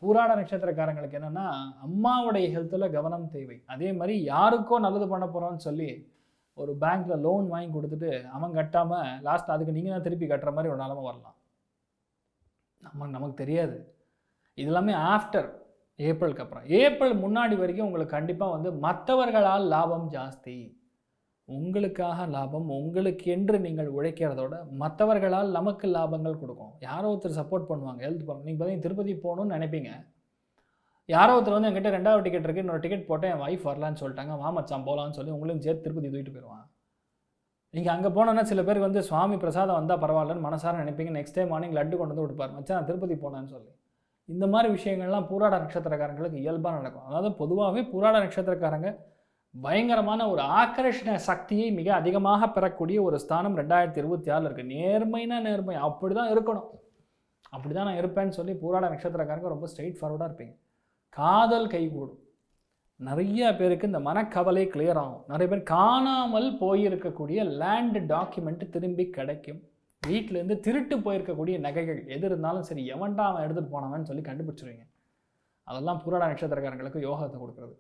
பூராட நட்சத்திரக்காரங்களுக்கு என்னென்னா அம்மாவுடைய ஹெல்த்தில் கவனம் தேவை. அதே மாதிரி யாருக்கோ நல்லது பண்ண போகிறோன்னு சொல்லி ஒரு பேங்க்கில் லோன் வாங்கி கொடுத்துட்டு அவன் கட்டாமல் லாஸ்ட் அதுக்கு நீங்கள் தான் திருப்பி கட்டுற மாதிரி ஒரு நிலமை வரலாம். நமக்கு தெரியாது. இது எல்லாமே ஆஃப்டர் ஏப்ரலுக்கு அப்புறம். ஏப்ரல் முன்னாடி வரைக்கும் உங்களுக்கு கண்டிப்பாக வந்து மற்றவர்களால் லாபம் ஜாஸ்தி. உங்களுக்காக லாபம், உங்களுக்கு என்று நீங்கள் உழைக்கிறதோட மற்றவர்களால் நமக்கு லாபங்கள் கொடுக்கும். யாரோ ஒருத்தர் சப்போர்ட் பண்ணுவாங்க, ஹெல்த் பண்ணுவாங்க. நீங்கள் பார்த்தீங்கன்னா திருப்பதி போகணுன்னு நினைப்பீங்க. யாரோ ஒருத்தர் வந்து என்கிட்ட 2வது டிக்கெட் இருக்குது, இன்னொரு டிக்கெட் போட்டேன், என் வைஃப் வரலான்னு சொல்லிட்டாங்க, மச்சான் போகலான்னு சொல்லி உங்களையும் சேர்த்து திருப்பதி தூக்கிட்டு போயிடுவான். நீங்கள் அங்கே போனோன்னா சில பேர் வந்து சுவாமி பிரசாதம் வந்தால் பரவாயில்லன்னு மனசார நினைப்பீங்க. நெக்ஸ்ட் டே மார்னிங் லட்டு கொண்டு வந்து விட்டுப்பார், மச்சான் நான் திருப்பதி போனேன்னு சொல்லி. இந்த மாதிரி விஷயங்கள்லாம் பூராட நட்சத்திரக்காரங்களுக்கு இயல்பாக நடக்கும். அதாவது பொதுவாகவே பூராட நட்சத்திரக்காரங்க பயங்கரமான ஒரு ஆக்கர்ஷண சக்தியை மிக அதிகமாக பெறக்கூடிய ஒரு ஸ்தானம் 2026 இருக்குது. நேர்மைனா நேர்மை, அப்படி தான் இருக்கணும், அப்படி தான் நான் இருப்பேன்னு சொல்லி பூராட நட்சத்திரக்காரங்க ரொம்ப ஸ்ட்ரெயிட் ஃபார்வர்டாக இருப்பீங்க. காதல் கைகூடும். நிறைய பேருக்கு இந்த மனக்கவலை கிளியர் ஆகும். நிறைய பேர் காணாமல் போயிருக்கக்கூடிய லேண்ட் டாக்குமெண்ட் திரும்பி கிடைக்கும். வீட்டிலேருந்து திருட்டு போயிருக்கக்கூடிய நகைகள் எது இருந்தாலும் சரி, எவன்டா அவன் எடுத்துகிட்டு போனவன்னு சொல்லி கண்டுபிடிச்சிருவீங்க. அதெல்லாம் பூராட நட்சத்திரக்காரங்களுக்கு யோகத்தை கொடுக்குறது.